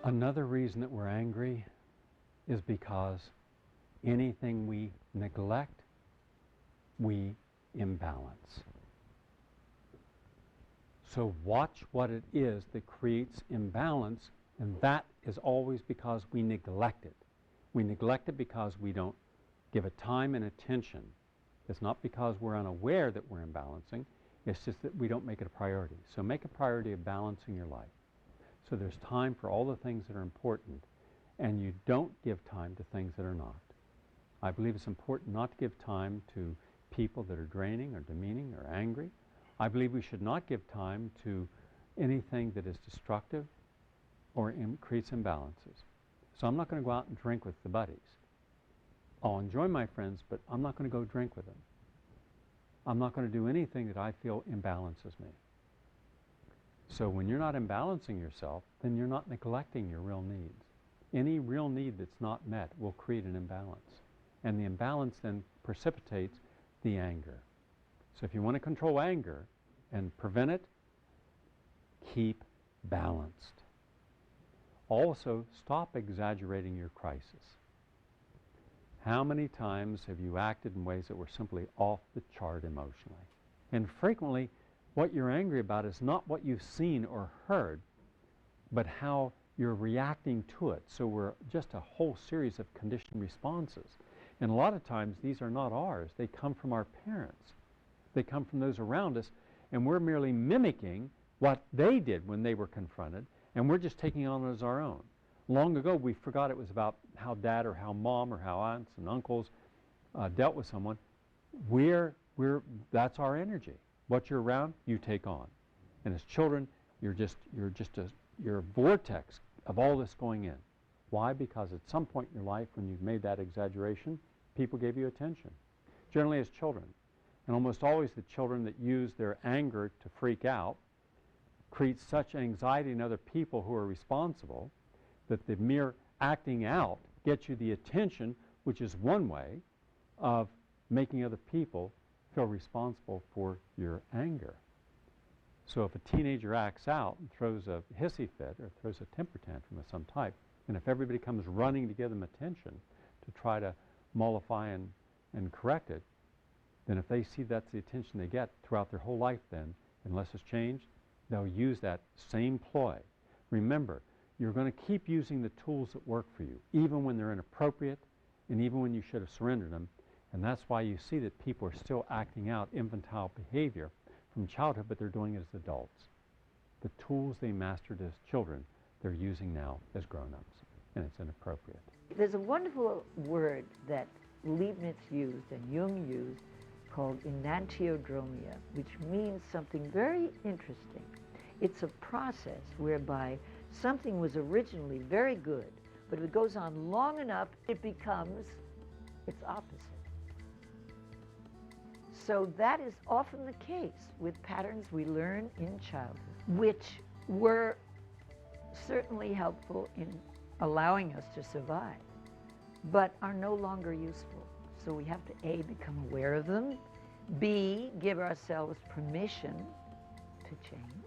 Another reason that we're angry is because anything we neglect, we imbalance. So watch what it is that creates imbalance, and that is always because we neglect it. We neglect it because we don't give it time and attention. It's not because we're unaware that we're imbalancing, it's just that we don't make it a priority. So make a priority of balancing your life. So there's time for all the things that are important, and you don't give time to things that are not. I believe it's important not to give time to people that are draining or demeaning or angry. I believe we should not give time to anything that is destructive or creates imbalances. So I'm not going to go out and drink with the buddies. I'll enjoy my friends, but I'm not going to go drink with them. I'm not going to do anything that I feel imbalances me. So when you're not imbalancing yourself, then you're not neglecting your real needs. Any real need that's not met will create an imbalance. And the imbalance then precipitates the anger. So if you want to control anger and prevent it, keep balanced. Also, stop exaggerating your crisis. How many times have you acted in ways that were simply off the chart emotionally? And frequently, what you're angry about is not what you've seen or heard, but how you're reacting to it. So we're just a whole series of conditioned responses. And a lot of times, these are not ours. They come from our parents. They come from those around us, and we're merely mimicking what they did when they were confronted, and we're just taking on as our own. Long ago, we forgot it was about how dad or how mom or how aunts and uncles dealt with someone. That's our energy. What you're around, you take on. And as children, you're a vortex of all this going in. Why? Because at some point in your life, when you've made that exaggeration, people gave you attention. Generally as children. And almost always the children that use their anger to freak out create such anxiety in other people who are responsible that the mere acting out gets you the attention, which is one way of making other people feel responsible for your anger. So if a teenager acts out and throws a hissy fit or throws a temper tantrum of some type, and if everybody comes running to give them attention to try to mollify and correct it, then if they see that's the attention they get throughout their whole life then, unless it's changed, they'll use that same ploy. Remember, you're going to keep using the tools that work for you, even when they're inappropriate and even when you should have surrendered them. And that's why you see that people are still acting out infantile behavior from childhood, but they're doing it as adults. The tools they mastered as children, they're using now as grown-ups, and it's inappropriate. There's a wonderful word that Leibniz used and Jung used called enantiodromia, which means something very interesting. It's a process whereby something was originally very good, but if it goes on long enough, it becomes its opposite. So that is often the case with patterns we learn in childhood, which were certainly helpful in allowing us to survive, but are no longer useful. So we have to A, become aware of them, B, give ourselves permission to change,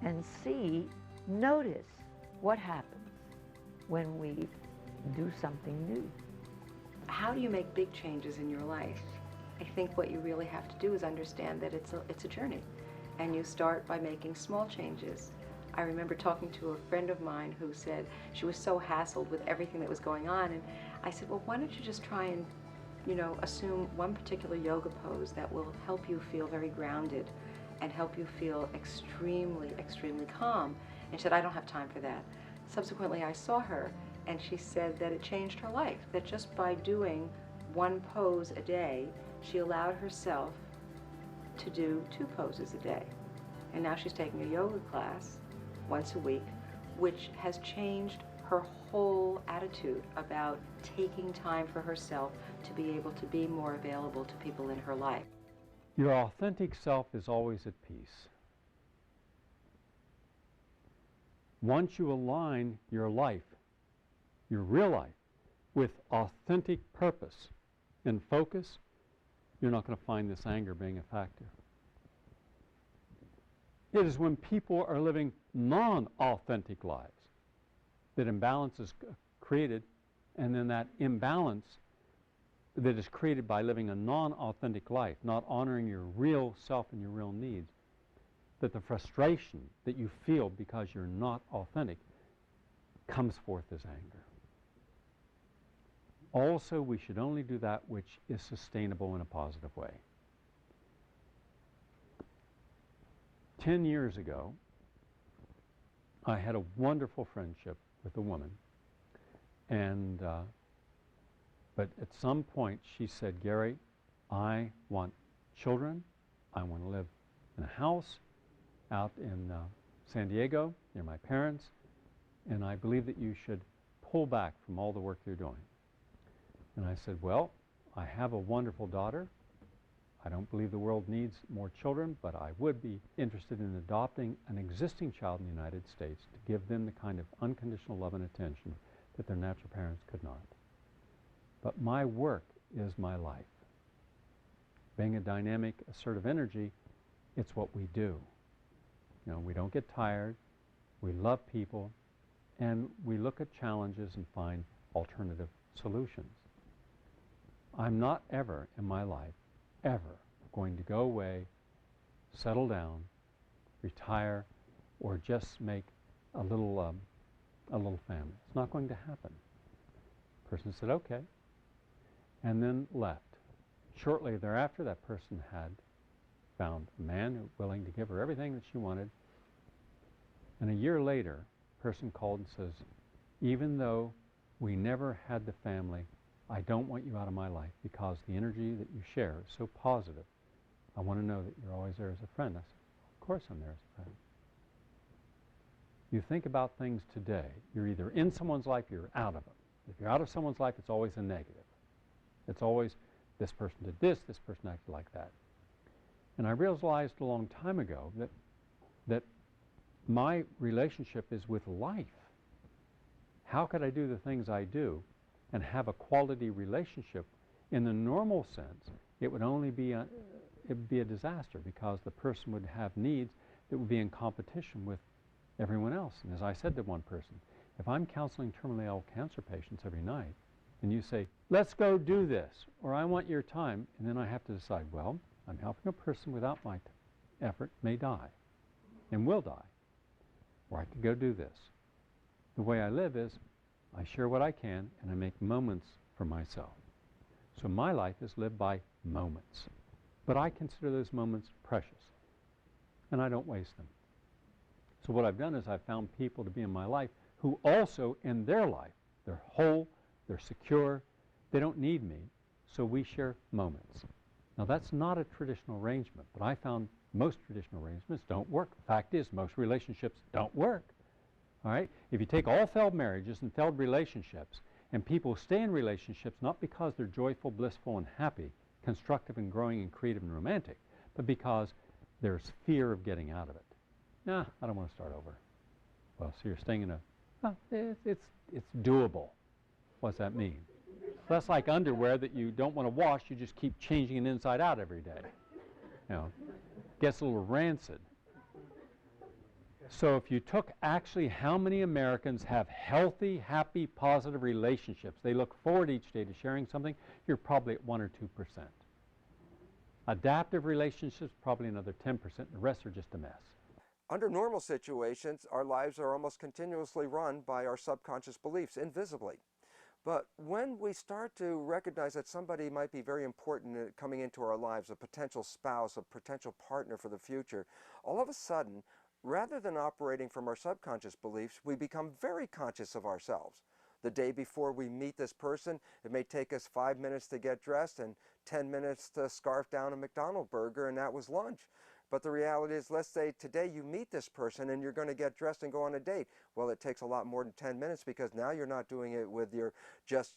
and C, notice what happens when we do something new. How do you make big changes in your life? I think what you really have to do is understand that it's a journey, and you start by making small changes. I remember talking to a friend of mine who said she was so hassled with everything that was going on, and I said, well, why don't you just try and, assume one particular yoga pose that will help you feel very grounded and help you feel extremely, extremely calm. And she said, I don't have time for that. Subsequently, I saw her, and she said that it changed her life, that just by doing one pose a day, she allowed herself to do 2 poses a day. And now she's taking a yoga class once a week, which has changed her whole attitude about taking time for herself to be able to be more available to people in her life. Your authentic self is always at peace. Once you align your life, your real life, with authentic purpose and focus, you're not going to find this anger being a factor. It is when people are living non-authentic lives that imbalance is created, and then that imbalance that is created by living a non-authentic life, not honoring your real self and your real needs, that the frustration that you feel because you're not authentic comes forth as anger. Also, we should only do that which is sustainable in a positive way. 10 years ago, I had a wonderful friendship with a woman, and but at some point she said, Gary, I want children. I want to live in a house out in San Diego near my parents, and I believe that you should pull back from all the work you're doing. And I said, well, I have a wonderful daughter. I don't believe the world needs more children, but I would be interested in adopting an existing child in the United States to give them the kind of unconditional love and attention that their natural parents could not. But my work is my life. Being a dynamic, assertive energy, it's what we do. You know, we don't get tired, we love people, and we look at challenges and find alternative solutions. I'm not ever in my life, ever, going to go away, settle down, retire, or just make a little family. It's not going to happen. The person said, okay, and then left. Shortly thereafter, that person had found a man who was willing to give her everything that she wanted. And a year later, a person called and says, even though we never had the family, I don't want you out of my life because the energy that you share is so positive. I want to know that you're always there as a friend. I said, of course I'm there as a friend. You think about things today, you're either in someone's life or you're out of it. If you're out of someone's life, it's always a negative. It's always, this person did this person acted like that. And I realized a long time ago that my relationship is with life. How could I do the things I do and have a quality relationship? In the normal sense, it would only be a disaster because the person would have needs that would be in competition with everyone else. And as I said to one person, if I'm counseling terminally ill cancer patients every night, and you say, let's go do this, or I want your time, and then I have to decide, well, I'm helping a person without my effort, may die, and will die, or I could go do this. The way I live is, I share what I can, and I make moments for myself. So my life is lived by moments. But I consider those moments precious, and I don't waste them. So what I've done is I've found people to be in my life who also, in their life, they're whole, they're secure, they don't need me, so we share moments. Now that's not a traditional arrangement, but I found most traditional arrangements don't work. The fact is, most relationships don't work. All right? If you take all failed marriages and failed relationships, and people stay in relationships not because they're joyful, blissful, and happy, constructive and growing and creative and romantic, but because there's fear of getting out of it. Nah, I don't want to start over. Well, so you're staying in a, it's doable. What does that mean? Well, that's like underwear that you don't want to wash, you just keep changing it inside out every day. You know, gets a little rancid. So if you took actually how many Americans have healthy, happy, positive relationships, they look forward each day to sharing something, you're probably at 1 or 2%. Adaptive relationships, probably another 10%, the rest are just a mess. Under normal situations, our lives are almost continuously run by our subconscious beliefs, invisibly. But when we start to recognize that somebody might be very important coming into our lives, a potential spouse, a potential partner for the future, all of a sudden, rather than operating from our subconscious beliefs, we become very conscious of ourselves. The day before we meet this person, it may take us 5 minutes to get dressed and 10 minutes to scarf down a McDonald's burger, and that was lunch. But the reality is, let's say today you meet this person and you're going to get dressed and go on a date. Well, it takes a lot more than 10 minutes because now you're not doing it with your just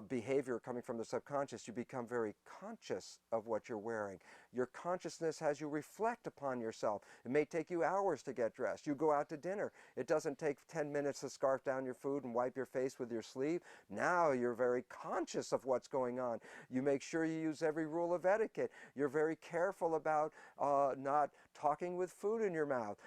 behavior coming from the subconscious. You become very conscious of what you're wearing. Your consciousness has you reflect upon yourself. It may take you hours to get dressed. You go out to dinner. It doesn't take 10 minutes to scarf down your food and wipe your face with your sleeve. Now you're very conscious of what's going on. You make sure you use every rule of etiquette. You're very careful about not talking with food in your mouth.